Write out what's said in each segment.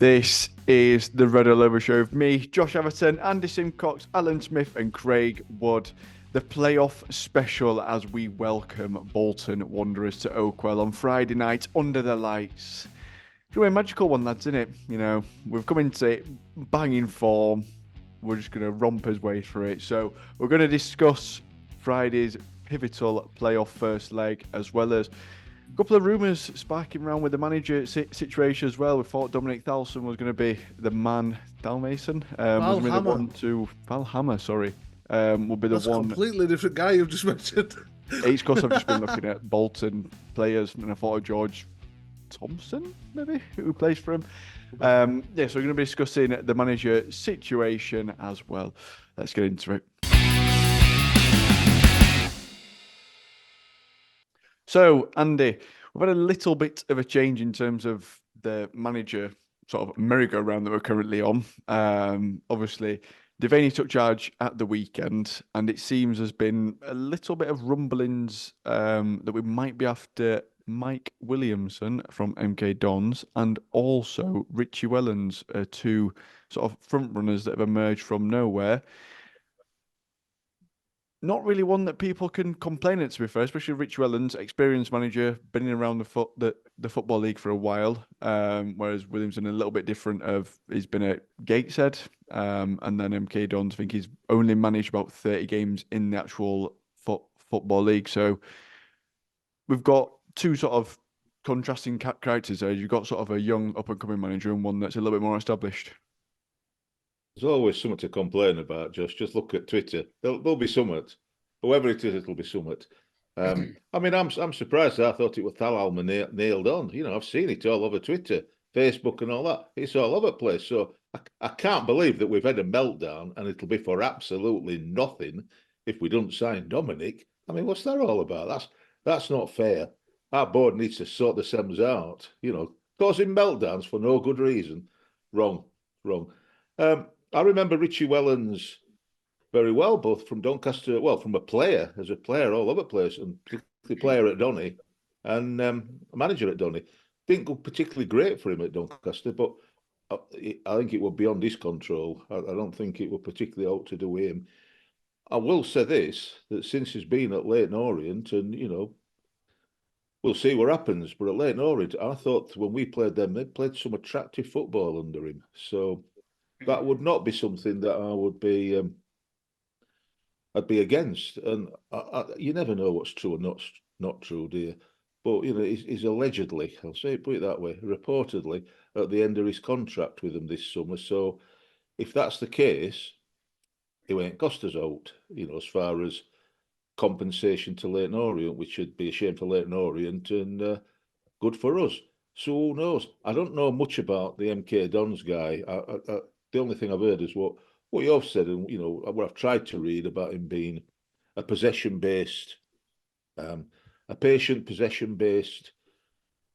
This is the Red All Over Show with me, Josh Everton, Andy Simcox, Alan Smith, and Craig Wood. The playoff special as we welcome Bolton Wanderers to Oakwell on Friday night under the lights. It's going to be a magical one, lads, isn't it? You know, we've come into it banging form. We're just going to romp our way through it. So we're going to discuss Friday's pivotal playoff first leg, as well as a couple of rumours sparking around with the manager situation as well. We thought Dominic Thalson was going to be the man. Dalmason was going to be the one to Valhammer. Sorry, will be the That's one. A completely different guy you've just mentioned. It's because I've just been looking at Bolton players, and I thought of George Thompson, maybe, who plays for him. So we're going to be discussing the manager situation as well. Let's get into it. So, Andy, we've had a little bit of a change in terms of the manager sort of merry-go-round that we're currently on. Obviously, Devaney took charge at the weekend, and it seems there's been a little bit of rumblings that we might be after Mike Williamson from MK Dons and also Richie Wellens, two sort of front runners that have emerged from nowhere. Not really one that people can complain at, to be fair, especially Rich Wellens, experienced manager, been around the Football League for a while, whereas Williamson a little bit different. He's been at Gateshead, and then MK Dons. I think he's only managed about 30 games in the actual Football League. So we've got two sort of contrasting characters there. You've got sort of a young up-and-coming manager and one that's a little bit more established. There's always something to complain about, Josh. Just look at Twitter. There'll be something. Whoever it is, it'll be something. I mean, I'm surprised. I thought it was Thalhalma nailed on. You know, I've seen it all over Twitter, Facebook, and all that. It's all over the place. So I can't believe that we've had a meltdown, and it'll be for absolutely nothing if we don't sign Dominic. I mean, what's that all about? That's not fair. Our board needs to sort themselves out. You know, causing meltdowns for no good reason. Wrong. I remember Richie Wellens very well, both from Doncaster, well, from a player all over the place, and particularly player at Donny and a manager at Donny. Didn't go particularly great for him at Doncaster, but I think it was beyond his control. I don't think it was particularly out to do with him. I will say this, that since he's been at Leyton Orient, and, you know, we'll see what happens, but at Leyton Orient, I thought when we played them, they played some attractive football under him. So that would not be something that I would be, I'd be against. And you never know what's true or not true, do you? But, you know, he's allegedly, put it that way, reportedly at the end of his contract with them this summer. So if that's the case, it won't cost us out, you know, as far as compensation to Leyton Orient, which would be a shame for Leyton Orient and good for us. So who knows? I don't know much about the MK Dons guy. The only thing I've heard is what you've said, and, you know, what I've tried to read about him being a possession-based, a patient possession-based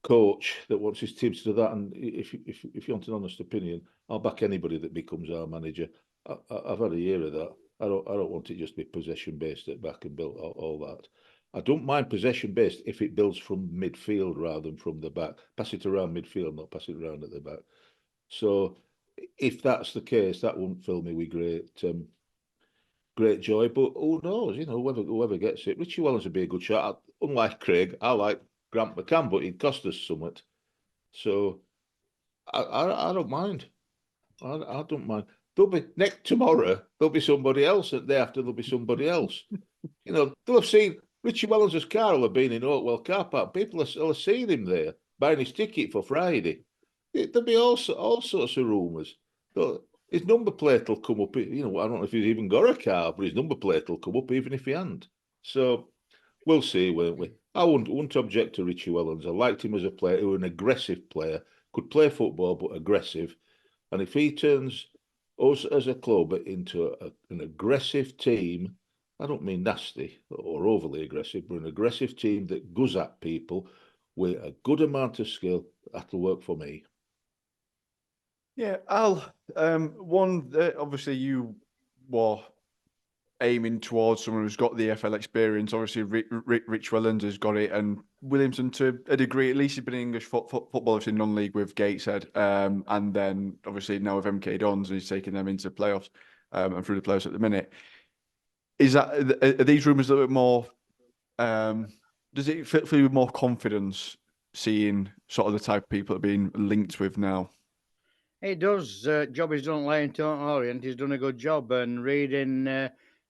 coach that wants his teams to do that. And if you want an honest opinion, I'll back anybody that becomes our manager. I've had a year of that. I don't want it just to be possession-based at back and build all that. I don't mind possession-based if it builds from midfield rather than from the back. Pass it around midfield, not pass it around at the back. So if that's the case, that won't fill me with great joy. But who knows? You know, whoever gets it. Richie Wellens would be a good shot. Unlike Craig, I like Grant McCann, but he'd cost us something. So I don't mind. I don't mind. Tomorrow. There'll be somebody else. The day after, there'll be somebody else. You know, they'll have seen Richie Wellens' car will have been in Oakwell car park. People will have seen him there buying his ticket for Friday. There'll be all sorts of rumours. His number plate will come up. You know, I don't know if he's even got a car, but his number plate will come up even if he hadn't. So we'll see, won't we? I wouldn't object to Richie Wellens. I liked him as a player, who was an aggressive player, could play football but aggressive. And if he turns us as a club into an aggressive team, I don't mean nasty or overly aggressive, but an aggressive team that goes at people with a good amount of skill, that'll work for me. Yeah, Al, obviously you were aiming towards someone who's got the FL experience. Obviously, Rich Welland has got it, and Williamson to a degree. At least he's been in English football, obviously non-league with Gateshead, and then obviously now with MK Dons, and he's taking them into playoffs and through the playoffs at the minute. Is that are these rumours a little bit more? Does it fill you with more confidence seeing sort of the type of people that are being linked with now? It does. Job he's done at Leighton Orient. He's done a good job. And reading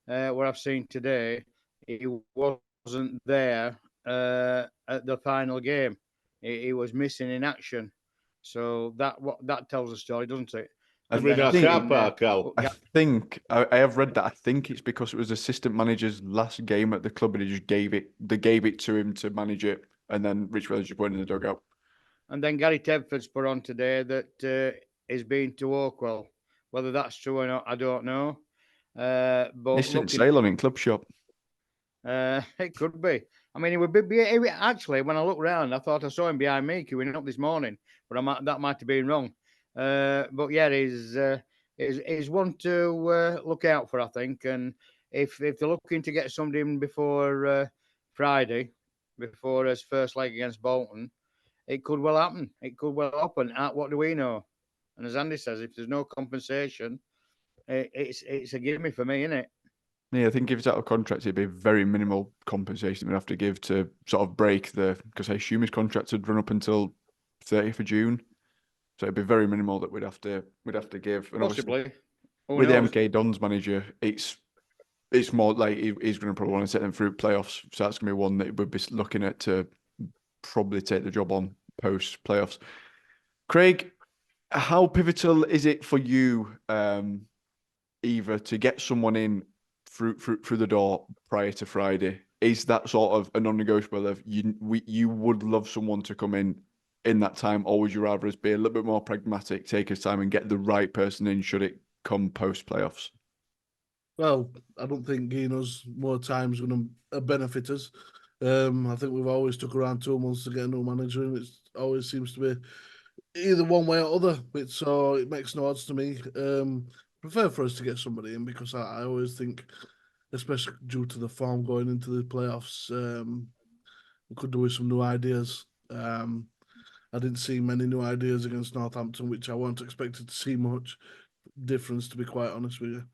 what I've seen today, he wasn't there at the final game. He was missing in action. So that tells a story, doesn't it? And in our car park, Al. I think I have read that. I think it's because it was assistant manager's last game at the club, and he just gave it to him to manage it, and then Rich Wells just went in the dugout. And then Gary Tedford's put on today that he's been to Oakwell. Whether that's true or not, I don't know. But He's sitting sail on in club shop. It could be. I mean, it would be actually. When I looked round, I thought I saw him behind me queuing up this morning, but that might have been wrong. But yeah, he's one to look out for, I think. And if they're looking to get somebody in before Friday, before his first leg against Bolton, it could well happen. It could well happen. What do we know? And as Andy says, if there's no compensation, it's a gimme for me, isn't it? Yeah, I think if it's out of contract, it'd be very minimal compensation we'd have to give to sort of break because I assume his contract would run up until 30th of June. So it'd be very minimal that we'd have to give. And possibly. With the MK Dons manager, it's more like he's going to probably want to take them through playoffs. So that's going to be one that we'd be looking at to probably take the job on post playoffs. Craig, how pivotal is it for you, either to get someone in through the door prior to Friday? Is that sort of a non-negotiable of you would love someone to come in that time, or would you rather us be a little bit more pragmatic, take his time and get the right person in should it come post playoffs? Well, I don't think Gino's more time is going to benefit us. I think we've always took around 2 months to get a new manager, and it always seems to be either one way or other. So it makes no odds to me. Prefer for us to get somebody in because I always think, especially due to the form going into the playoffs, we could do with some new ideas. I didn't see many new ideas against Northampton, which I weren't expected to see much difference, to be quite honest with you.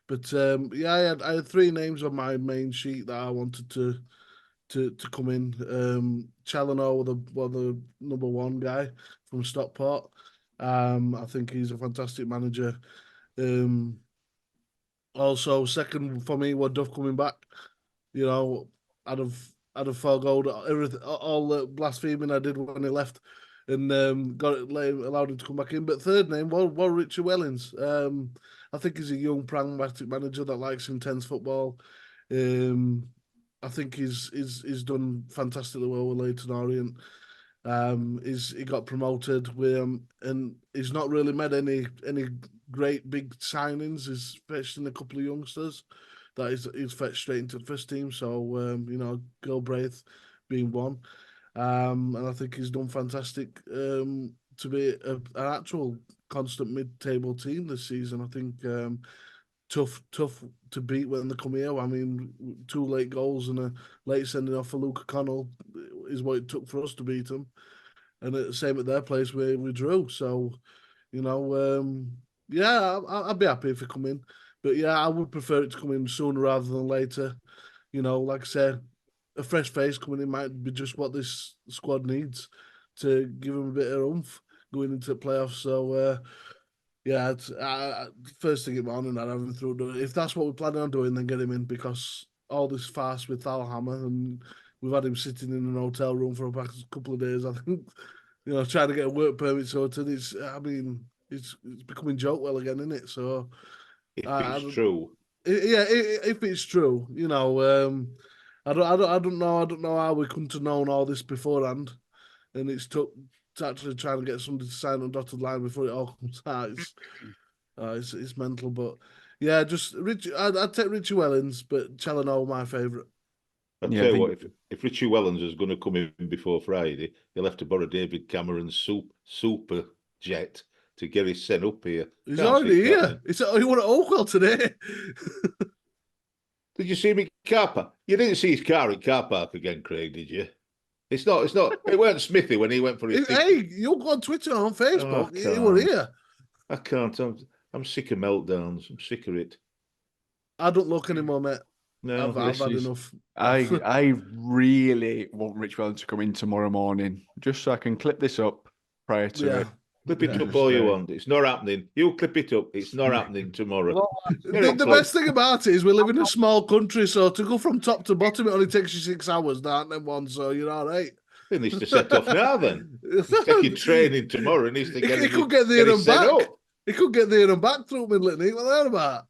But yeah, I had 3 names on my main sheet that I wanted to come in. Challinor, the number 1 guy from Stockport. I think he's a fantastic manager. Also, second for me, was Duff coming back. You know, I'd have forgoed everything, all the blaspheming I did when he left, and allowed him to come back in. But third name was Richie Wellens. I think he's a young, pragmatic manager that likes intense football. I think he's done fantastically well with Leighton Orient. He got promoted with and he's not really made any great big signings. He's fetched in a couple of youngsters that he's fetched straight into the first team. So Gilbraith being one, and I think he's done fantastic to be an actual constant mid-table team this season. I think tough to beat when they come here. I mean, 2 late goals and a late sending off for Luke O'Connell is what it took for us to beat them. And the same at their place where we drew. So, yeah, I'd be happy if it come in. But yeah, I would prefer it to come in sooner rather than later. Like I said, a fresh face coming in might be just what this squad needs to give them a bit of oomph going into the playoffs. So, yeah, first thing in the morning, I'd have him through. If that's what we're planning on doing, then get him in, because all this farce with Thalhammer, and we've had him sitting in an hotel room for a couple of days. I think, trying to get a work permit sorted. It's becoming joke well again, isn't it? So, if it's true, if it's true, I don't know how we couldn't have known all this beforehand, and it's actually trying to get somebody to sign on dotted line before it all comes out. It's mental, but yeah, just Richie. I'd take Richie Wellens, but Challinor my favourite. I'll tell you what, if Richie Wellens is going to come in before Friday, he'll have to borrow David Cameron's super jet to get his sent up here. He's already here. He won at Oakwell today. Did you see me car park? You didn't see his car at car park again, Craig, did you? It's not. It weren't Smithy when he went for his ticket. Hey, you go on Twitter or on Facebook. Oh, He were here. I can't. I'm sick of meltdowns. I'm sick of it. I don't look anymore, mate. No, I've had enough. I really want Rich Wellens to come in tomorrow morning just so I can clip this up prior to Yeah. it. Clip it Yeah. up all you want. It's not happening. You clip it up. It's not happening tomorrow. Well, The best thing about it is we live in a small country, so to go from top to bottom, it only takes you 6 hours, don't it, one? So you're all right. He needs to set off now then. He's taking training tomorrow. He needs to get He could get there and set back. up. He could get there and back through Midland. What are they about?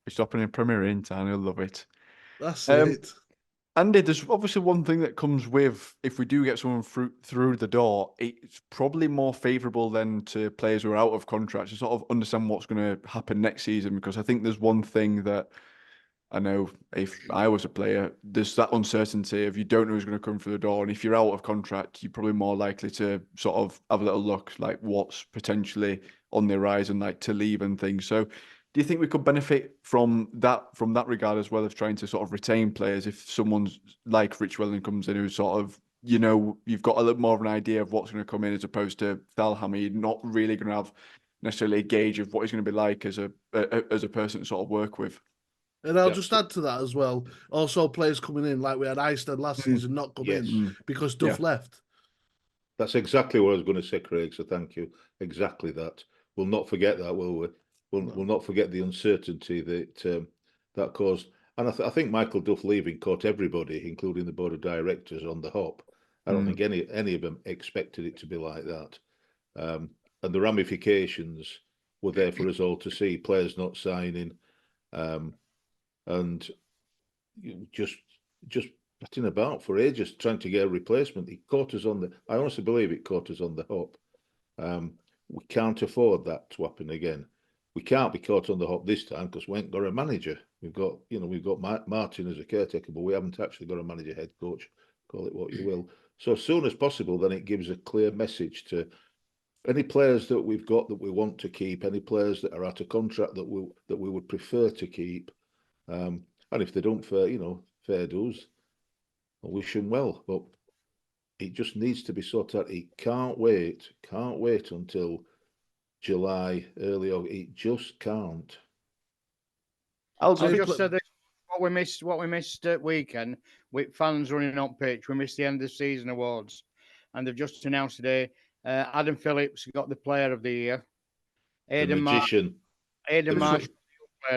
He's stopping in Premier Inn town. He'll love it. That's Um, it. Andy, there's obviously one thing that comes with if we do get someone through the door, it's probably more favourable than to players who are out of contract to sort of understand what's going to happen next season. Because I think there's one thing that I know if I was a player, there's that uncertainty of you don't know who's going to come through the door. And if you're out of contract, you're probably more likely to sort of have a little look like what's potentially on the horizon, like to leave and things. So do you think we could benefit from that regard as well as trying to sort of retain players if someone's like Rich Welland comes in who sort of, you've got a little more of an idea of what's going to come in as opposed to Thalhammer, you're not really going to have necessarily a gauge of what he's going to be like as a person to sort of work with. And I'll just add to that as well. Also, players coming in, like we had Eisted last season, not come in because Duff left. That's exactly what I was going to say, Craig. So thank you. Exactly that. We'll not forget that, will we? We'll not forget the uncertainty that caused. And I think Michael Duff leaving caught everybody, including the board of directors, on the hop. I don't think any of them expected it to be like that. And the ramifications were there for us all to see. Players not signing, and just batting about for ages trying to get a replacement. It caught us on the. I honestly believe it caught us on the hop. We can't afford that to happen again. We can't be caught on the hop this time because we ain't got a manager. We've got Martin as a caretaker, but we haven't actually got a manager, head coach, call it what you will. So as soon as possible, then it gives a clear message to any players that we've got that we want to keep, any players that are out of contract that we would prefer to keep. And if they don't fair dues, I wish them well. But it just needs to be sorted out. It can't wait until July, early August. It just can't. I'll just say this: what we missed at weekend with fans running on pitch. We missed the end of the season awards, and they've just announced today. Adam Phillips got the Player of the Year. Aidan Marsh, Player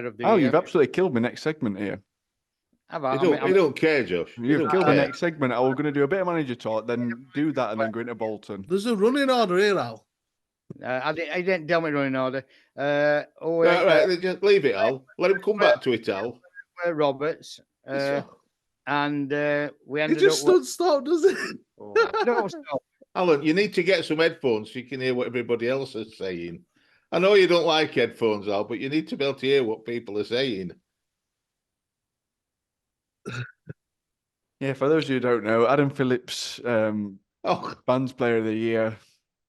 of the Year. Year. You've absolutely killed my next segment here. You don't care, Josh. You've killed the next segment. I was going to do a bit of manager talk, then do that, and then go into Bolton. There's a running order here, Al. I didn't tell me running order. Right, just leave it, Al. Let him come back to it, Al. Roberts. And we ended up. He just stood stop, does it? Don't stop. Alan, you need to get some headphones so you can hear what everybody else is saying. I know you don't like headphones, Al, but you need to be able to hear what people are saying. Yeah, for those of you who don't know, Adam Phillips, Band's Player of the Year,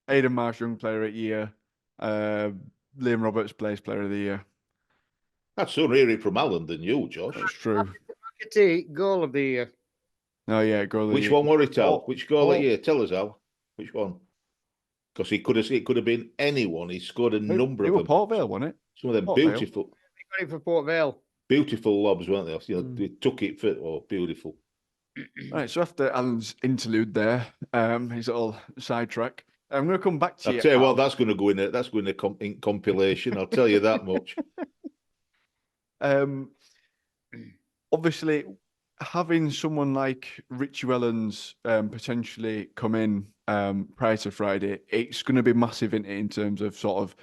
Aidan Marsh, Young Player of the Year, Liam Roberts, Player of the Year. That's sooner hear it from Alan than you, Josh. That's true. Goal of the Year. Oh yeah, goal of the Which year. one were it, Al? Which goal of the year? Tell us, Al. Which one? Because it could have been anyone. He scored a number of them. Port Vale, wasn't it? Some of them Port beautiful. Vale. He got it for Port Vale. Beautiful lobs, weren't they? They took it for beautiful. Right, so after Alan's interlude there, his little sidetrack, I'm going to come back to you. I'll tell you what, that's going to go in it. That's going to in compilation. I'll tell you that much. Obviously, having someone like Richie Wellens potentially come in prior to Friday, it's going to be massive in terms of sort of.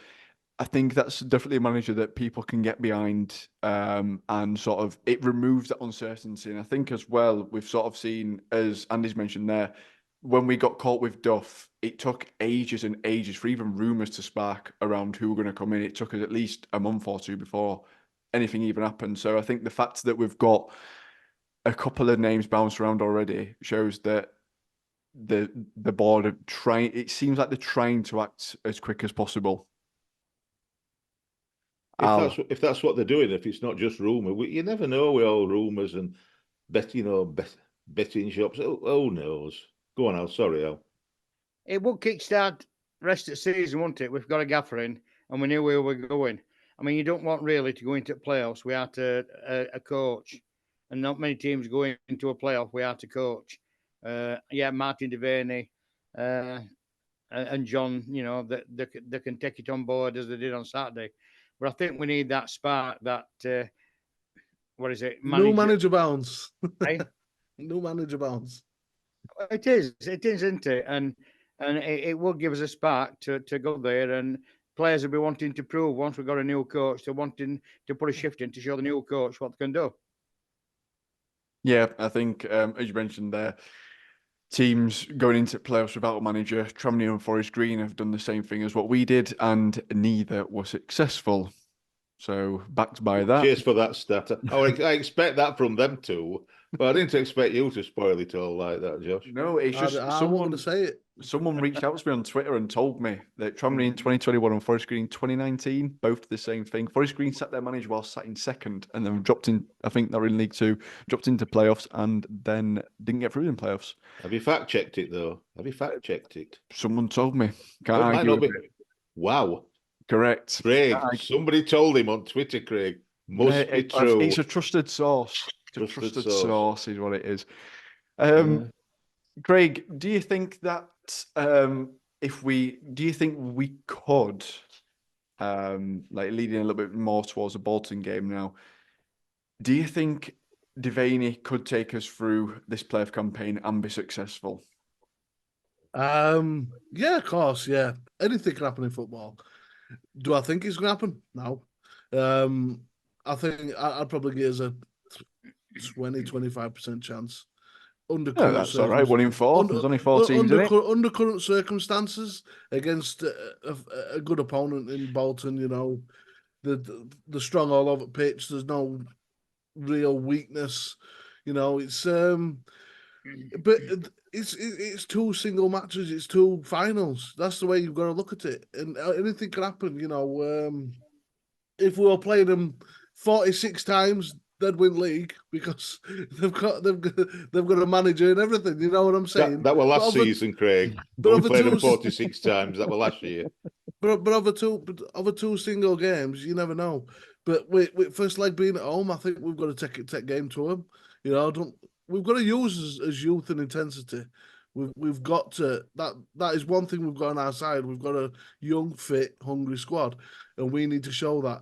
I think that's definitely a manager that people can get behind, and sort of it removes that uncertainty. And I think as well, we've sort of seen, as Andy's mentioned there, when we got caught with Duff, it took ages and ages for even rumours to spark around who were going to come in. It took us at least a month or two before anything even happened. So I think the fact that we've got a couple of names bounced around already shows that the board are trying. It seems like they're trying to act as quick as possible. if that's what they're doing, if it's not just rumour, you never know with all rumours and betting shops. Who knows? Go on, Al. Sorry, Al. It would kickstart rest of the season, wouldn't it? We've got a gaffer in, and we knew where we were going. I mean, you don't want really to go into playoffs without a coach, and not many teams go into a playoff without a coach. Martin Devaney and John, they can take it on board as they did on Saturday. But I think we need that spark, that what is it? New manager bounce. Hey? New manager bounce. It is, isn't it? And it will give us a spark to go there, and players will be wanting to prove once we've got a new coach. They're wanting to put a shift in to show the new coach what they can do. Yeah, I think as you mentioned there, teams going into playoffs without a manager, Tramley and Forest Green have done the same thing as what we did, and neither were successful. So backed by that. Cheers for that stat. I expect that from them too, but I didn't expect you to spoil it all like that, Josh. No, it's just someone to say it. Someone reached out to me on Twitter and told me that Tramley in 2021 and Forest Green 2019, both the same thing. Forest Green sat their manager while sat in second, and then dropped in. I think they're in League Two, dropped into playoffs, and then didn't get through in playoffs. Have you fact checked it though? Have you fact checked it? Someone told me. Can't argue with it. Wow. Correct. Craig, somebody told him on Twitter, Craig. Must be true. It's a trusted source. Trusted source is what it is. Craig, do you think that do you think we could, like leading a little bit more towards the Bolton game now, do you think Devaney could take us through this playoff campaign and be successful? Yeah, of course, yeah. Anything can happen in football. Do I think it's going to happen? No. I think I'd probably give us a 20-25% chance. That's all right. 1 in 4. There's only 4 teams in it. Under current circumstances, against a good opponent in Bolton, the strong all over pitch. There's no real weakness. It's 2 single matches. It's 2 finals. That's the way you've got to look at it. And anything can happen. If we were playing them 46 times, they'd win league because they've got a manager and everything. You know what I'm saying? That were last season, Craig. But we played them 46 times. That were last year. But over two single games, you never know. But with first leg being at home, I think we've got to take game to them. We've got to use as youth and intensity. We've got to that is one thing we've got on our side. We've got a young, fit, hungry squad, and we need to show that.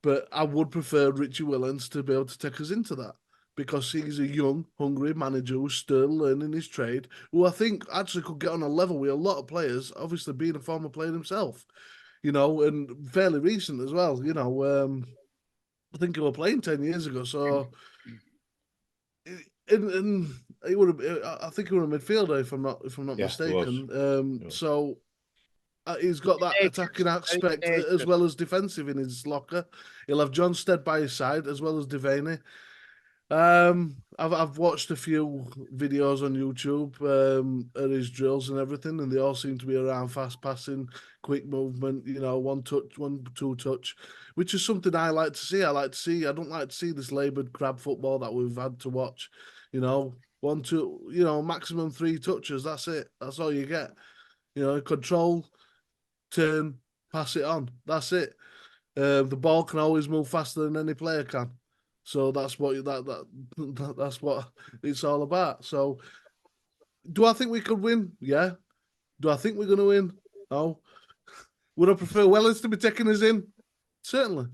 But I would prefer Richie Willens to be able to take us into that, because he's a young, hungry manager who's still learning his trade, who I think actually could get on a level with a lot of players, obviously being a former player himself, and fairly recent as well. I think he was playing 10 years ago, so and he would have. I think he was a midfielder, if I'm not mistaken. So. He's got that attacking aspect as well as defensive in his locker. He'll have John Stead by his side as well as Devaney. I've watched a few videos on YouTube at his drills and everything, and they all seem to be around fast passing, quick movement. 1 touch, 1-2 touch, which is something I like to see. I don't like to see this laboured crab football that we've had to watch. 1, 2, maximum 3 touches. That's it. That's all you get. Control. Turn, pass it on. That's it. The ball can always move faster than any player can. So that's what that's what it's all about. So, do I think we could win? Yeah. Do I think we're going to win? No. Would I prefer Wellens to be taking us in? Certainly.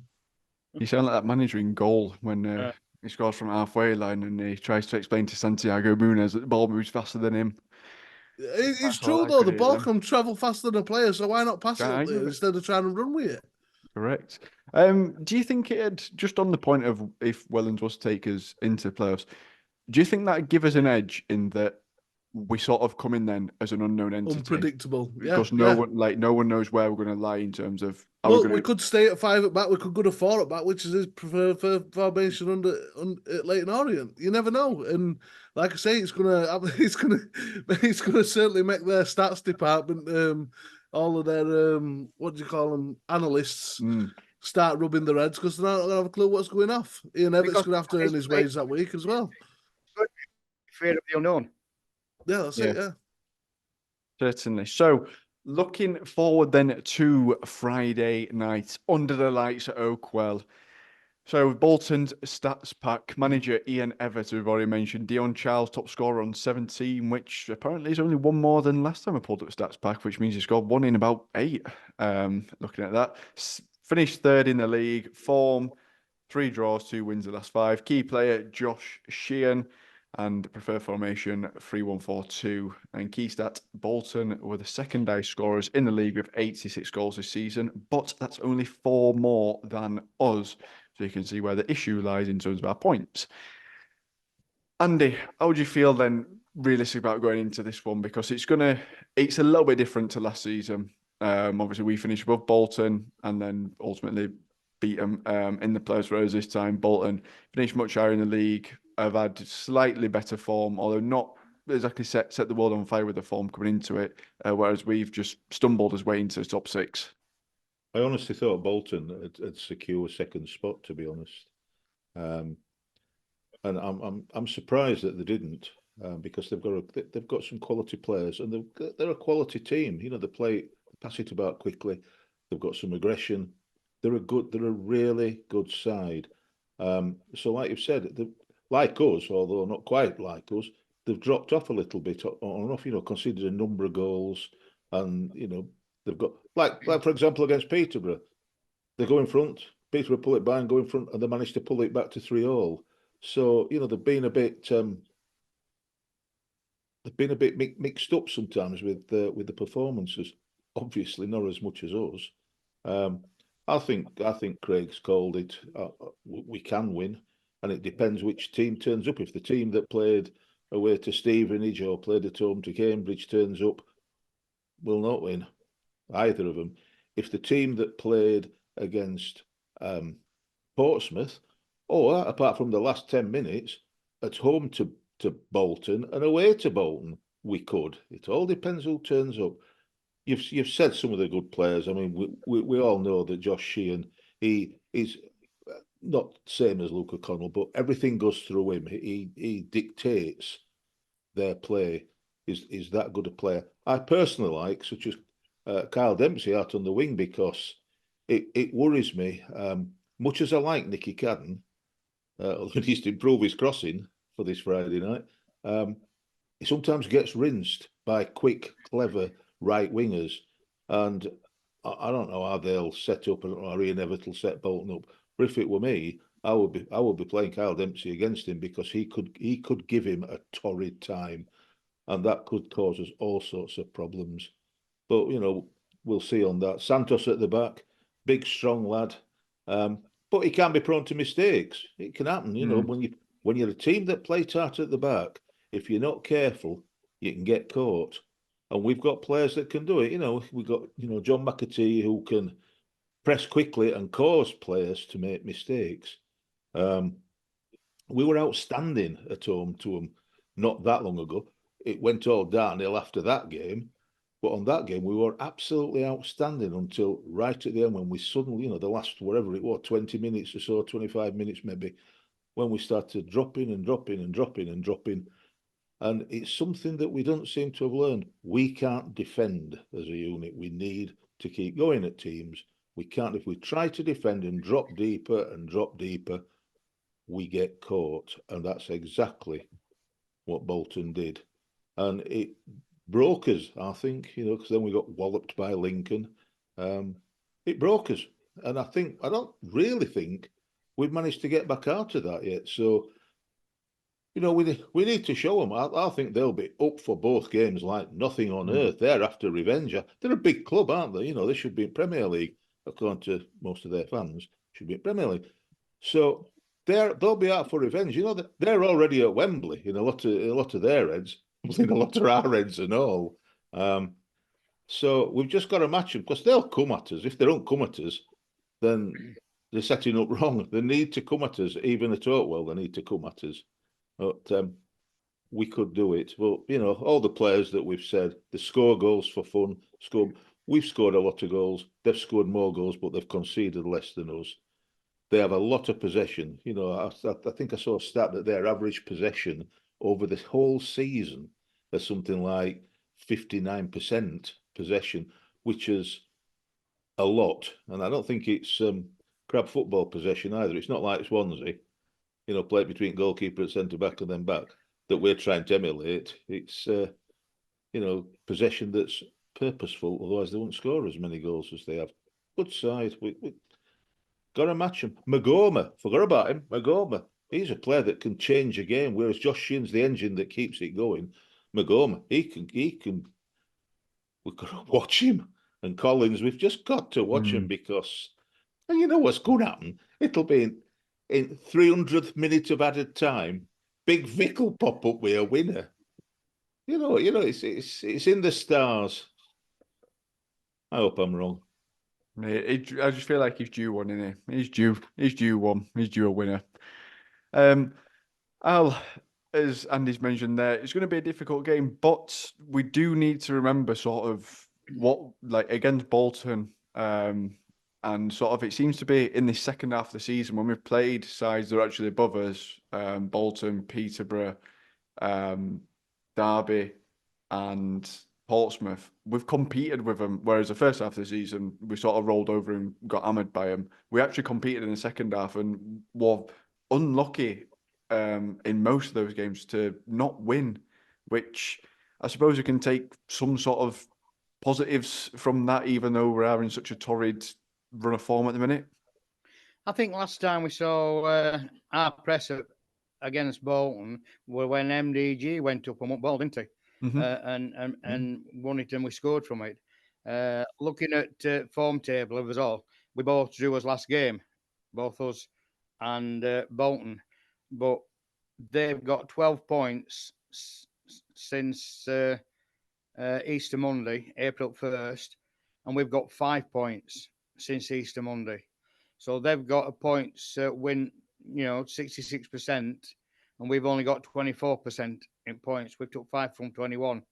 You sound like that manager in goal when he scores from halfway line and he tries to explain to Santiago Munez that the ball moves faster than him. It's true though. The ball can travel faster than a player, so why not pass it up there instead of trying to run with it? Correct. Do you think just on the point of if Wellens was to take us into playoffs, do you think that'd give us an edge in that we sort of come in then as an unknown entity? Unpredictable. Because no one knows where we're going to lie in terms of. We could stay at 5 at back. We could go to 4 at back, which is his preferred formation under Leighton Orient. You never know, and like I say, it's gonna certainly make their stats department, all of their what do you call them, analysts, start rubbing their heads because they're not going to have a clue what's going off. Ian Everett's Because going to have to earn his wage that week as well. fear of the unknown. Yeah, that's it. Yeah. Certainly. So, looking forward then to Friday night under the lights at Oakwell. So, Bolton's stats pack manager Ian Everett, we've already mentioned. Dion Charles, top scorer on 17, which apparently is only one more than last time I pulled up stats pack, which means he scored one in about 8. Looking at that, finished third in the league. Form 3 draws, 2 wins the last 5. Key player Josh Sheehan. And preferred formation 3-1-4-2. And key stat, Bolton were the second highest scorers in the league with 86 goals this season, but that's only 4 more than us. So you can see where the issue lies in terms of our points. Andy, how would you feel then realistic about going into this one? Because it's a little bit different to last season. Obviously we finished above Bolton and then ultimately beat them in the Players' Rose this time. Bolton finished much higher in the league. Have had slightly better form, although not exactly set the world on fire with the form coming into it, whereas we've just stumbled as way into the top 6. I honestly thought Bolton had secure second spot, to be honest, and I'm surprised that they didn't, because they've got some quality players and they're a quality team. You know, they pass it about quickly. They've got some aggression. They're a really good side. So, like you've said, like us, although not quite like us, they've dropped off a little bit on and off, you know, considered a number of goals. And, you know, they've got, like for example, against Peterborough, they go in front, Peterborough pull it back and go in front, and they managed to pull it back to 3-3. So, you know, they've been a bit mixed up sometimes with the performances. Obviously, not as much as us. I think Craig's called it. We can win. And it depends which team turns up. If the team that played away to Stevenage or played at home to Cambridge turns up, we'll not win, either of them. If the team that played against Portsmouth, or apart from the last 10 minutes, at home to Bolton and away to Bolton, we could. It all depends who turns up. You've said some of the good players. I mean, we all know that Josh Sheehan, he is not same as Luke O'Connell, but everything goes through him. He dictates their play. Is that good a player? I personally like, such as Kyle Dempsey out on the wing, because it worries me. Much as I like Nicky Cadden, he needs to improve his crossing for this Friday night. He sometimes gets rinsed by quick, clever right wingers, and I don't know how they'll set up, or Ian Everett will set Bolton up. But if it were me, I would be playing Kyle Dempsey against him, because he could give him a torrid time, and that could cause us all sorts of problems. But you know, we'll see on that. Santos at the back, big strong lad, but he can be prone to mistakes. It can happen, you know, when you're a team that play tight at the back. If you're not careful, you can get caught. And we've got players that can do it. You know, we've got, you know, John McAtee, who can press quickly and cause players to make mistakes. We were outstanding at home to them not that long ago. It went all downhill after that game. But on that game, we were absolutely outstanding until right at the end, when we suddenly, you know, the last, whatever it was, 20 minutes or so, 25 minutes maybe, when we started dropping and dropping and dropping and dropping. And it's something that we don't seem to have learned. We can't defend as a unit. We need to keep going at teams. We can't. If we try to defend and drop deeper, we get caught. And that's exactly what Bolton did. And it broke us, I think, you know, because then we got walloped by Lincoln. It broke us. And I don't really think we've managed to get back out of that yet. So, you know, we need to show them. I think they'll be up for both games like nothing on earth. They're after revenge. They're a big club, aren't they? You know, they should be in Premier League, according to most of their fans. Should be in Premier League. So they'll be out for revenge. You know, they're already at Wembley in a lot of their heads, in a lot of our heads and all. So we've just got to match them, because they'll come at us. If they don't come at us, then they're setting up wrong. They need to come at us, even at Oakwell. They need to come at us. But we could do it. But, you know, all the players that we've said, they score goals for fun, We've scored a lot of goals. They've scored more goals, but they've conceded less than us. They have a lot of possession. You know, I think I saw a stat that their average possession over this whole season is something like 59% possession, which is a lot. And I don't think it's crab football possession either. It's not like Swansea, you know, play between goalkeeper and centre back and then back that we're trying to emulate. It's you know, possession that's purposeful. Otherwise, they won't score as many goals as they have. Good side. We got to match him. Magoma, forgot about him. Magoma, he's a player that can change a game. Whereas Josh Shin's the engine that keeps it going. Magoma, he can. We've got to watch him. And Collins, we've just got to watch him because, and you know what's going to happen? It'll be in 300th minute of added time. Big Vic will pop up with a winner. You know, it's in the stars. I hope I'm wrong. I just feel like he's due one, isn't he? He's due one. He's due a winner. As Andy's mentioned there, it's going to be a difficult game, but we do need to remember sort of what, like against Bolton, and sort of it seems to be in the second half of the season when we've played sides that are actually above us, Bolton, Peterborough, Derby, and Portsmouth. We've competed with them, whereas the first half of the season we sort of rolled over and got hammered by them. We actually competed in the second half and were unlucky in most of those games to not win, which I suppose you can take some sort of positives from that, even though we're having such a torrid run of form at the minute. I think last time we saw our press against Bolton were when MDG went up and won ball, didn't he? And won it, and we scored from it. Looking at form table of us all, we both drew us last game, both us and Bolton, but they've got 12 points since Easter Monday, April 1st, and we've got 5 points since Easter Monday. So they've got a points win, 66%, and we've only got 24% in points. We took 5 from 21.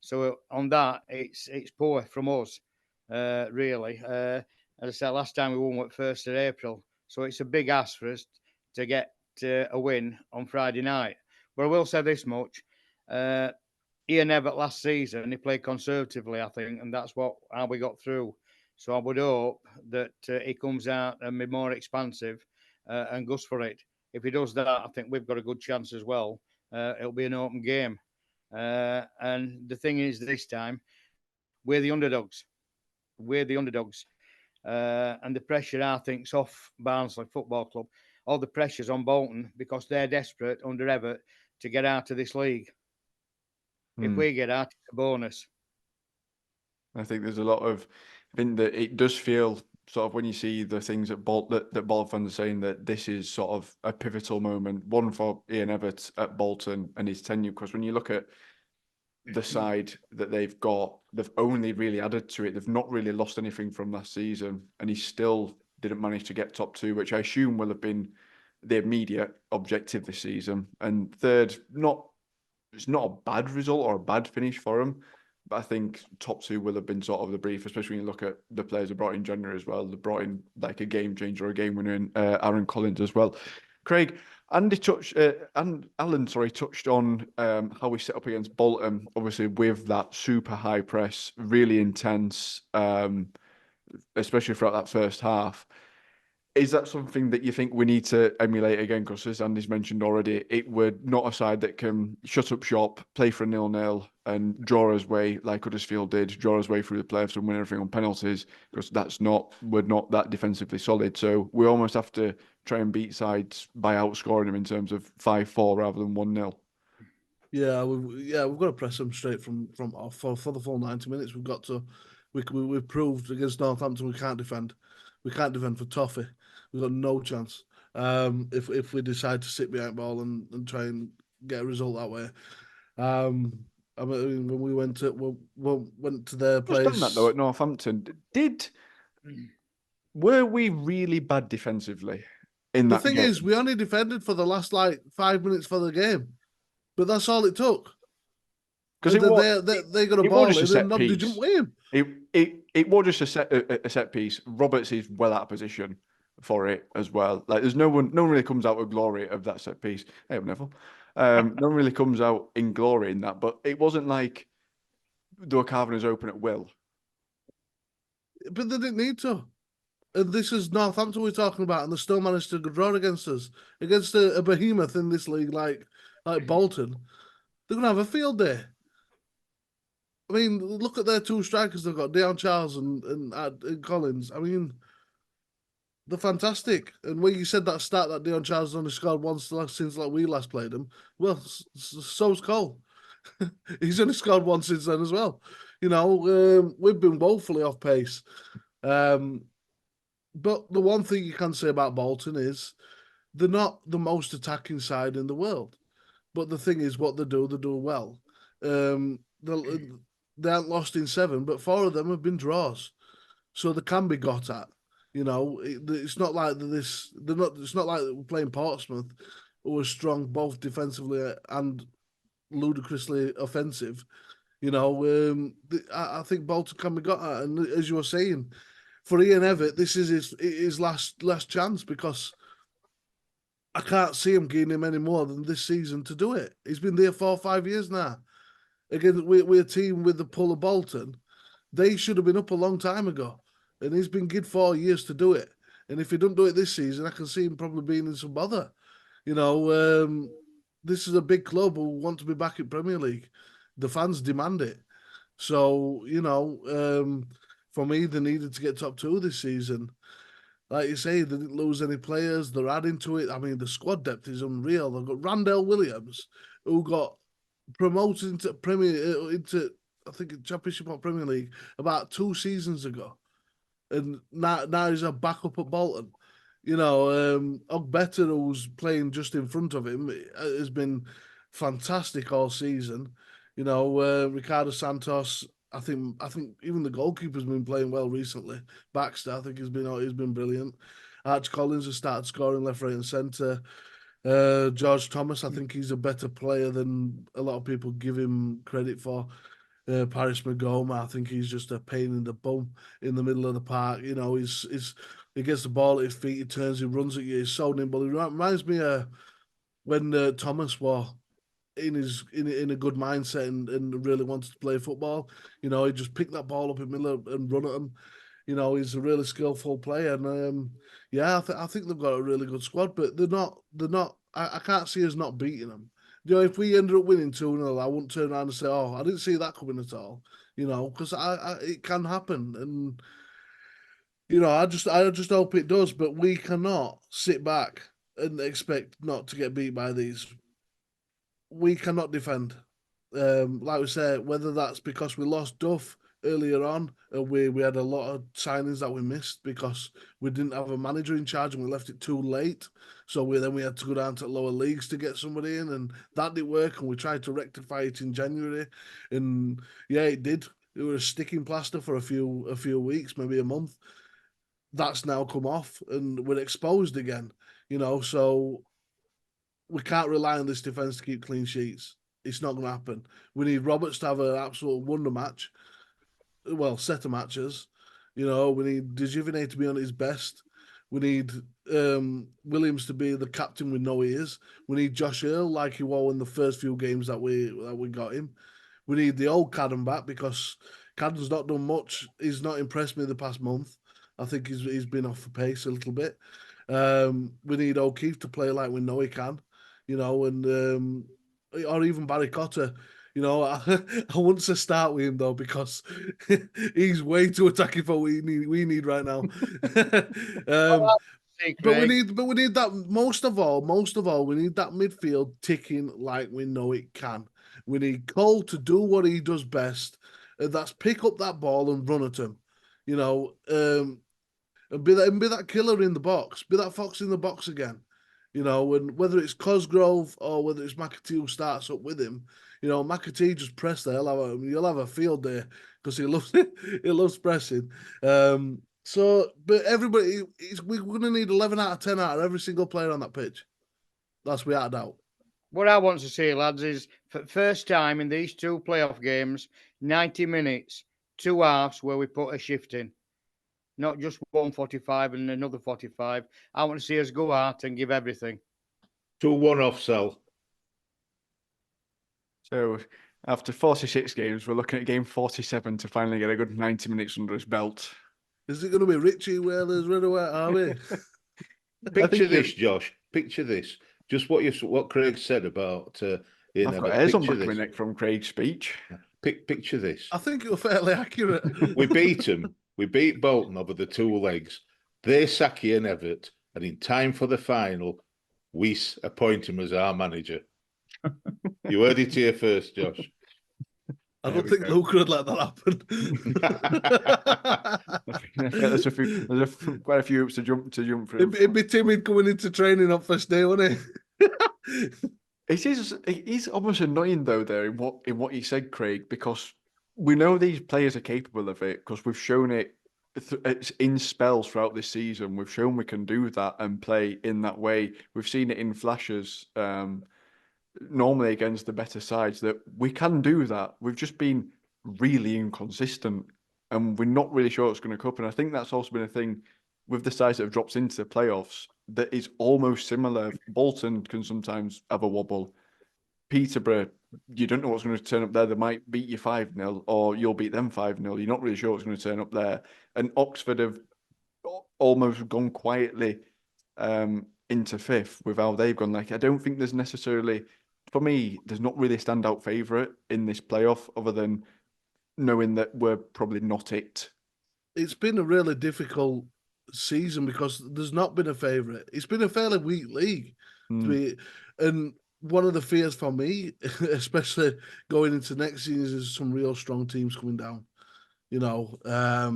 So on that, it's poor from us, really. As I said, last time we won at 1st of April. So it's a big ask for us to get a win on Friday night. But I will say this much. Ian Evatt last season, he played conservatively, I think, and that's how we got through. So I would hope that he comes out and be more expansive and goes for it. If he does that, I think we've got a good chance as well. It'll be an open game. And the thing is, this time, we're the underdogs. We're the underdogs. And the pressure, I think, is off Barnsley Football Club. All the pressure's on Bolton because they're desperate under Evatt to get out of this league. If we get out, it's a bonus. I think there's a lot of, I think that it does feel sort of when you see the things that Bolton fans are saying that this is sort of a pivotal moment, one for Ian Evatt at Bolton and his tenure, because when you look at the side that they've got, they've only really added to it. They've not really lost anything from last season, and he still didn't manage to get top 2, which I assume will have been the immediate objective this season. And third, it's not a bad result or a bad finish for him, but I think top 2 will have been sort of the brief, especially when you look at the players they brought in January as well. They brought in like a game changer, a game winner in Aaron Collins as well. Craig, Alan touched on how we set up against Bolton, obviously with that super high press, really intense, especially throughout that first half. Is that something that you think we need to emulate again? Because as Andy's mentioned already, it would not a side that can shut up shop, play for a 0-0 and draw us way like Huddersfield did, draw us way through the playoffs and win everything on penalties, because we're not that defensively solid. So we almost have to try and beat sides by outscoring them in terms of 5-4 rather than 1-0. Yeah, we've got to press them straight from off for the full 90 minutes. We've got to. We've proved against Northampton we can't defend. We can't defend for Toffee. We've got no chance. If we decide to sit behind ball and try and get a result that way. I mean, when we went to their place. Just done that though at Northampton. Were we really bad defensively in that game? The thing is, we only defended for the last 5 minutes for the game, but that's all it took. Because they got a ball in and nobody jumped with him. it was just a set piece. Roberts is well out of position for it as well. Like there's no one really comes out with glory of that set piece. Hey, Neville. No one really comes out in glory in that, but it wasn't like they were carving us open at will. But they didn't need to. And this is Northampton we're talking about, and they still managed to draw against us, against a behemoth in this league like Bolton. They're gonna have a field day. I mean, look at their two strikers they've got, Deon Charles and Collins. I mean, they're fantastic. And when you said that stat that Deon Charles only scored once since we last played him, well, so's Cole. He's only scored once since then as well. You know, we've been woefully off pace. But the one thing you can say about Bolton is they're not the most attacking side in the world. But the thing is, what they do well. They haven't lost in 7, but 4 of them have been draws, so they can be got at. You know, it's not like this. They're not. It's not like we're playing Portsmouth, who are strong both defensively and ludicrously offensive. You know, I think Bolton can be got at, and as you were saying, for Ian Evatt, this is his last chance because I can't see him gaining him any more than this season to do it. He's been there 4 or 5 years now. Again, we're a team with the pull of Bolton. They should have been up a long time ago. And he's been good 4 years to do it. And if he don't do it this season, I can see him probably being in some bother. You know, this is a big club who want to be back in Premier League. The fans demand it. So, you know, for me, they needed to get top 2 this season. Like you say, they didn't lose any players. They're adding to it. I mean, the squad depth is unreal. They've got Randell Williams, who got promoted into I think Championship or Premier League about 2 seasons ago, and now he's a backup at Bolton. You know, Ogbetter, who's playing just in front of him, has been fantastic all season. You know, Ricardo Santos. I think even the goalkeeper's been playing well recently. Baxter, I think he's been brilliant. Arch Collins has started scoring left, right, and centre. George Thomas, I think he's a better player than a lot of people give him credit for. Paris Magoma, I think he's just a pain in the bum in the middle of the park. You know, he gets the ball at his feet, he turns, he runs at you. He's so nimble. He reminds me when Thomas was in a good mindset and really wanted to play football. You know, he just picked that ball up in the middle and run at him. You know, he's a really skillful player, and yeah, I think they've got a really good squad, but they're not. I can't see us not beating them. You know, if we ended up winning 2-0, I wouldn't turn around and say, "Oh, I didn't see that coming at all." You know, because it can happen, and you know, I just hope it does. But we cannot sit back and expect not to get beat by these. We cannot defend. Like we said, whether that's because we lost Duff earlier on, and we had a lot of signings that we missed because we didn't have a manager in charge and we left it too late. So we had to go down to lower leagues to get somebody in, and that didn't work. And we tried to rectify it in January, and yeah, it did. It was a sticking plaster for a few weeks, maybe a month. That's now come off, and we're exposed again. You know, so we can't rely on this defense to keep clean sheets. It's not going to happen. We need Roberts to have an absolute wonder match. Well, set of matches. You know, we need Dejuvene to be on his best. We need Williams to be the captain we know he is. We need Josh Earl like he was in the first few games that we got him. We need the old Cadden back because Cadden's not done much. He's not impressed me the past month. I think he's been off the pace a little bit. We need O'Keefe to play like we know he can. You know, and or even Barry Cotter. You know, I wouldn't say start with him though because he's way too attacking for what we need right now. But we need that most of all, we need that midfield ticking like we know it can. We need Cole to do what he does best, and that's pick up that ball and run at him. You know, and be that killer in the box, be that fox in the box again. You know, and whether it's Cosgrove or whether it's McAtee who starts up with him, you know, McAtee just press there. You'll have a field day because he loves he loves pressing. So, but everybody, we're going to need 11 out of 10 out of every single player on that pitch. That's without doubt. What I want to see, lads, is for first time in these 2 playoff games, 90 minutes, two halves where we put a shift in, not just 145 and another 45. I want to see us go out and give everything. 2-1 off, Sal. So after 46 games, we're looking at game 47 to finally get a good 90 minutes under his belt. Is it going to be Richie Whalers, Red or White Army? Picture this, Josh. Picture this. Just what Craig said about Ian I've got Evatt. hairs on the Picture back of my this. neck from Craig's speech. Picture this. I think it was fairly accurate. We beat them. We beat Bolton over the two legs. They sack Ian Evatt, and in time for the final, we appoint him as our manager. You heard it here first, Josh. I don't think Luke would let that happen. there's quite a few hoops to jump through. He'd be timid coming into training on first day, wouldn't he? It is almost annoying though there in what he said, Craig, because we know these players are capable of it because we've shown it it's in spells throughout this season. We've shown we can do that and play in that way. We've seen it in flashes. Normally against the better sides that we can do that. We've just been really inconsistent and we're not really sure it's going to cope. And I think that's also been a thing with the sides that have dropped into the playoffs that is almost similar. Bolton can sometimes have a wobble. Peterborough, you don't know what's going to turn up there. They might beat you 5-0 or you'll beat them 5-0. You're not really sure what's going to turn up there. And Oxford have almost gone quietly into fifth with how they've gone. Like, I don't think there's necessarily... For me, there's not really a standout favourite in this playoff other than knowing that we're probably not it. It's been a really difficult season because there's not been a favourite. It's been a fairly weak league. And one of the fears for me, especially going into next season, is some real strong teams coming down. You know, I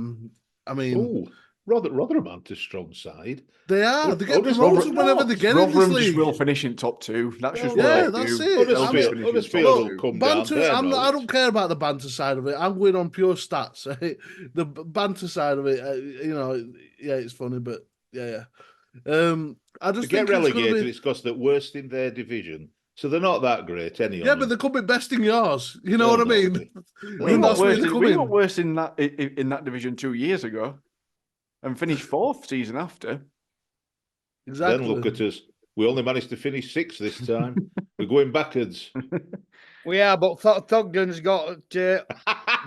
mean... Ooh. Rotherham aren't a strong side. They are. They get promoted whenever they get in this Rotherham league. just will finish in top two. That's just yeah, what that's do. it. Huddersfield will come banter, down. I don't care about the banter side of it. I'm going on pure stats. Right? The banter side of it, yeah, it's funny, but yeah. I just to get relegated, be... it's because they're worst in their division. So they're not that great anyway. Yeah, but they could be best in yours. You know what I mean? We were worse in that division 2 years ago. And finished fourth season after. Exactly. Then look at us. We only managed to finish sixth this time. We're going backwards. We are, but Thogden's got them.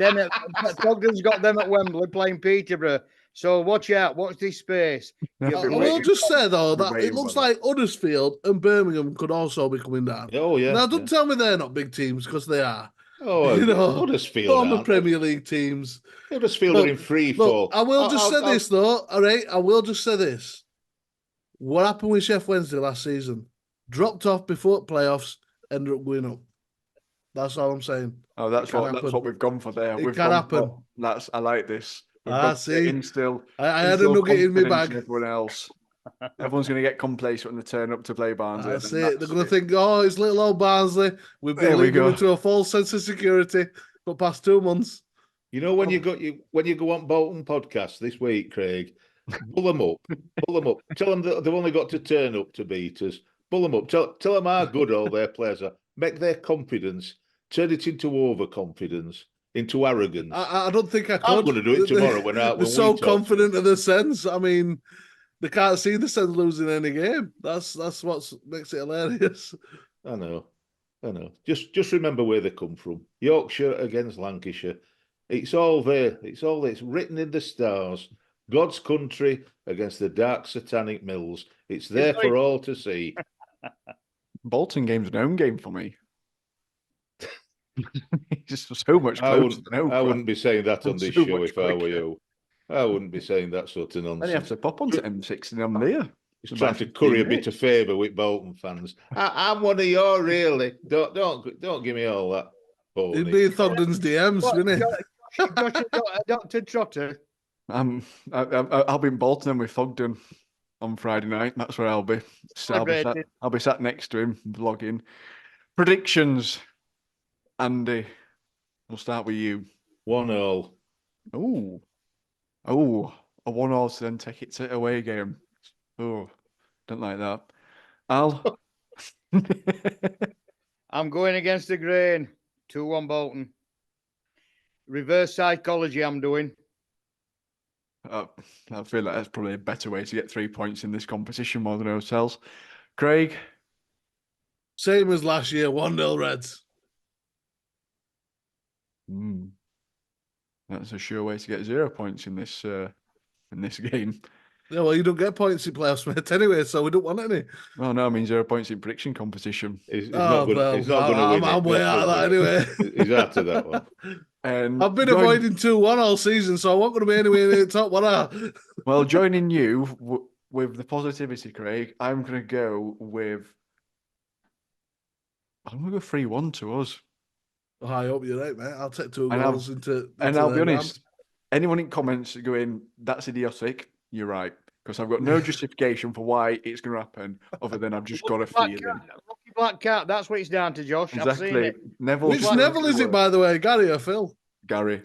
Thogden's got them at Wembley playing Peterborough. So watch out. Watch this space. I will just say though that it looks like Huddersfield and Birmingham could also be coming down. Oh yeah. Now don't tell me they're not big teams because they are. Oh, you know, Huddersfield former Premier League teams. Huddersfield are in free fall. I will just say this though. All right, I will just say this. What happened with Sheff Wednesday last season? Dropped off before playoffs, ended up going up. That's all I'm saying. Oh, that's what we've gone for there. It can happen. I like this. See. Still, I had a nugget in my bag. Everyone else. Everyone's going to get complacent when they turn up to play Barnsley. That's it. They're going to think, oh, it's little old Barnsley. We've been leading into a false sense of security for the past 2 months. You know, when you go on Bolton podcast this week, Craig, pull them up. Tell them that they've only got to turn up to beat us. Pull them up. Tell them how good all their players are. Make their confidence, turn it into overconfidence, into arrogance. I don't think I could. I'm going to do it tomorrow they're so confident of the sense. I mean, they can't see the sense losing any game. That's what makes it hilarious. I know. Just remember where they come from. Yorkshire against Lancashire. It's all there. It's written in the stars. God's country against the dark satanic mills. It's there for all to see. Bolton game's an home game for me. Just so much closer I wouldn't be saying that on this show if I were you. I wouldn't be saying that sort of nonsense. Then you have to pop onto M6 and I'm there. He's trying to curry a bit of favour with Bolton fans. I'm one of your really. Don't give me all that. He'd be in Thogden's DMs, wouldn't he? Dr. Trotter. I'll be in Bolton with Thogden on Friday night. That's where I'll be. So I'll be sat next to him, vlogging. Predictions, Andy. We'll start with you. 1-0. Oh, a 1-1 to then take it to away game. Oh, don't like that. Al? I'm going against the grain. 2-1 Bolton. Reverse psychology I'm doing. I feel like that's probably a better way to get 3 points in this competition more than hotels. Craig? Same as last year, 1-0 Reds. That's a sure way to get 0 points in this game. Yeah, well, you don't get points in playoffs, mate, anyway, so we don't want any. Oh no, I mean 0 points in prediction competition. He's not going to win. I'm way out of that anyway. He's out of that one. And I've been avoiding 2-1 all season, so I won't going to be anywhere near the top one. Well, joining you with the positivity, Craig, I'm going to go 3-1 to us. Oh, I hope you're right, mate. I'll take 2 goals into I'll be the honest, anyone in comments going, that's idiotic, you're right. Because I've got no justification for why it's going to happen other than I've just got a feeling. Lucky black cat, that's what it's down to, Josh. Exactly. I've seen it. Neville's Which Neville is it, by the way? Gary or Phil? Gary.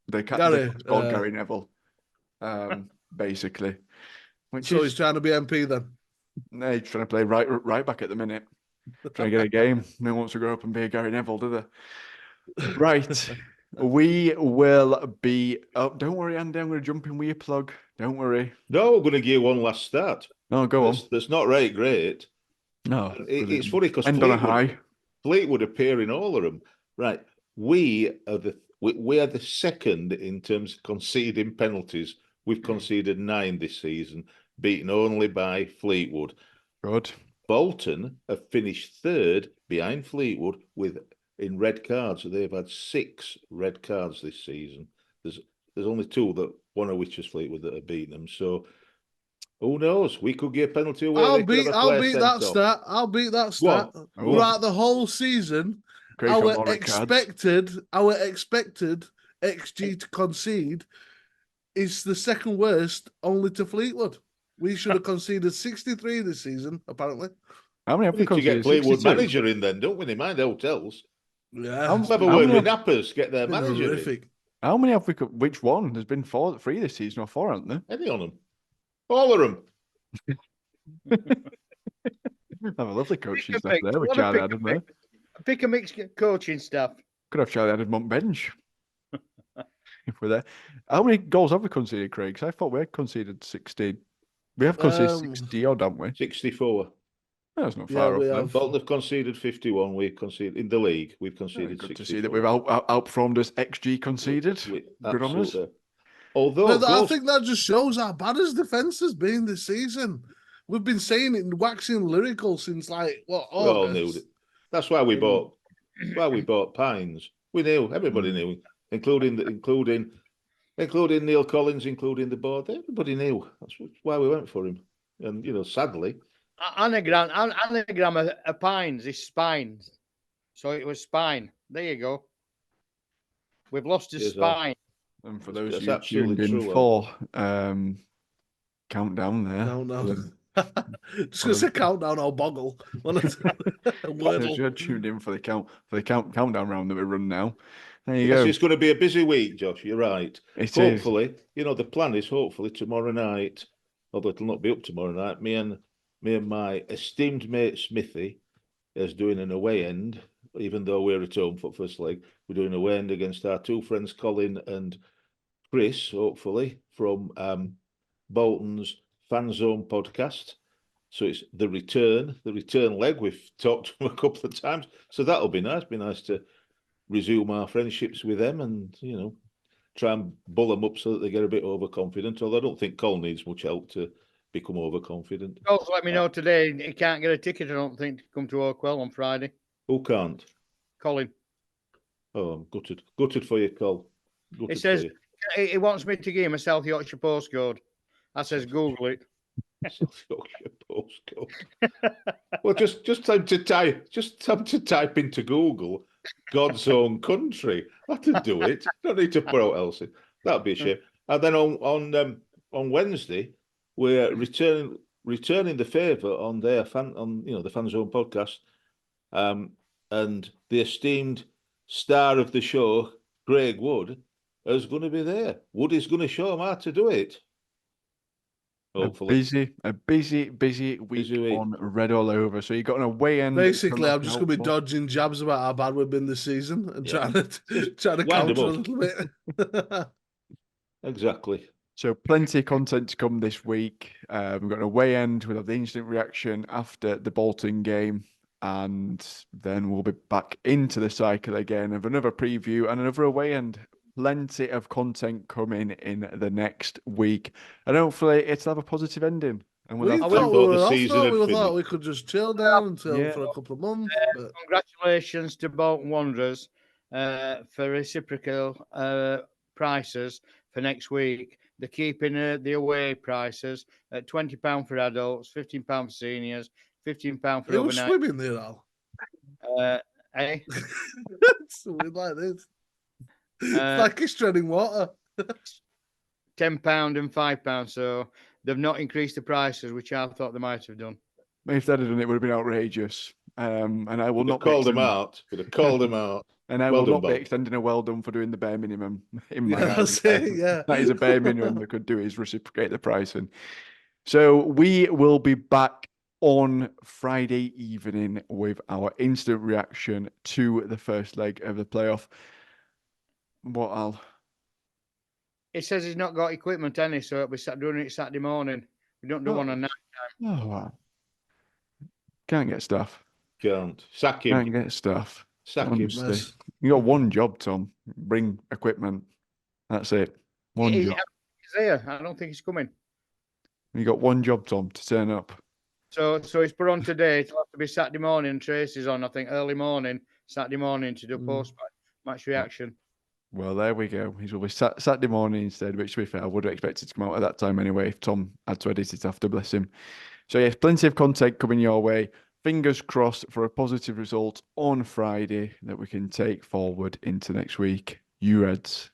The Gary, cat's called Gary Neville, basically. So he's trying to be MP then? No, he's trying to play right back at the minute. Trying to get a game. No one wants to grow up and be a Gary Neville, do they? Right. We will be... Oh, don't worry, Andy. I'm going to jump in with your plug. Don't worry. No, we're going to give one last start. No, go on. That's not right great. No. It's funny because Fleetwood appear in all of them. Right. We are the second in terms of conceding penalties. We've conceded 9 this season, beaten only by Fleetwood. Good. Bolton have finished third behind Fleetwood in red cards. They've had 6 red cards this season. There's only 2, one of which is Fleetwood, that have beaten them. So who knows? We could get a penalty away. I'll beat that stat. Throughout the whole season, our expected XG to concede is the second worst, only to Fleetwood. We should have conceded 63 this season, apparently. How many have we conceded? To get Fleetwood manager in then, don't we? They mind hotels. Yeah. I'll have a word with Nappers, get their manager horrific. in. How many have we? Which one? There's been 3 this season or 4, haven't there? Any on them? All of them. Have a lovely coaching staff there with Charlie Adam there. Pick a mixed coaching staff. Could have Charlie Adam on bench if we're there. How many goals have we conceded, Craig? 'Cause I thought we had conceded 16. We have conceded 60 odd, haven't we? 64. That's not far off. Then. Bolton have conceded 51. We've conceded in the league. We've conceded good 64. to see that we've outperformed us XG conceded. Good on us. Although I think that just shows how bad his defence has been this season. We've been saying it and waxing lyrical since August. We all knew it. That's why we bought. Pines. We knew. Everybody knew, including Neil Collins, including the board. Everybody knew. That's why we went for him. And sadly, anagram of Pines is spines. So it was spine. There you go. We've lost his spine. And for those who tuned in for countdown there. Countdown. Just gonna say countdown or boggle. You're tuned in for the countdown round that we run now. There you go. It's going to be a busy week, Josh. You're right. Hopefully, the plan is tomorrow night, although it'll not be up tomorrow night. Me and my esteemed mate Smithy is doing an away end, even though we're at home for first leg. We're doing an away end against our 2 friends, Colin and Chris, hopefully, from Bolton's Fan Zone podcast. So it's the return leg. We've talked to them a couple of times. So that'll be nice. Be nice to resume our friendships with them and, try and bull them up so that they get a bit overconfident. Although I don't think Cole needs much help to become overconfident. Also, let me know today he can't get a ticket, I don't think, to come to Oakwell on Friday. Who can't? Colin. Oh, I'm gutted. Gutted for you, Cole. It says he wants me to give him a South Yorkshire postcode. I says Google it. South Yorkshire postcode. Well, just time to type into Google God's own country. That'll do it. Don't need to put out else. That'd be a shame. And then on Wednesday, we're returning the favour on their the Fan Zone podcast, and the esteemed star of the show, Craig Wood, is going to be there. Wood is going to show them how to do it. hopefully. A busy week Busy week. on Red All Over. So you got an away end. Basically, coming I'm up just in going to be Oakmore. dodging jabs about how bad we've been this season and Yeah. trying to wind 'em counter a up. little bit. Exactly. So plenty of content to come this week. We've got an away end. We'll have the instant reaction after the Bolton game. And then we'll be back into the cycle again of another preview and another away end. Plenty of content coming in the next week. And hopefully it'll have a positive ending. And we'll We have thought we thought were the off, season though. had We thought finished. we could just chill down until Yeah. for a couple of months. But Congratulations to Bolton Wanderers for reciprocal prices for next week. They're keeping the away prices at £20 for adults, £15 for seniors, £15 for it was overnight. swimming there, Al. Eh? Swimming like this. It's Uh, like he's treading water. £10 and £5. So they've not increased the prices, which I thought they might have done. If they'd have done it, would have been outrageous. And I will Would not have called him extending- out. Would have called him out. And I Well will done, not be Bob. extending a well done for doing the bare minimum in my Yeah, eyes. that's it, yeah. That is a bare minimum they could do is reciprocate the pricing. So we will be back on Friday evening with our instant reaction to the first leg of the playoff. What, Al? It says he's not got equipment, any, so it'll be doing it Saturday morning. We don't do one on night. Oh, wow. Can't get stuff. Can't. Sack him. Can't get stuff. Sack him. Honestly. Mess. You got one job, Tom. Bring equipment. That's it. One He's job. here. I don't think he's coming. You got one job, Tom, to turn up. So he's put on today. It'll have to be Saturday morning. Tracy's on, I think, early morning, Saturday morning to do post-match reaction. Well, there we go. He's will be Saturday morning instead, which, to be fair, I would have expected to come out at that time anyway if Tom had to edit it after, bless him. So, yes, plenty of content coming your way. Fingers crossed for a positive result on Friday that we can take forward into next week. You Reds.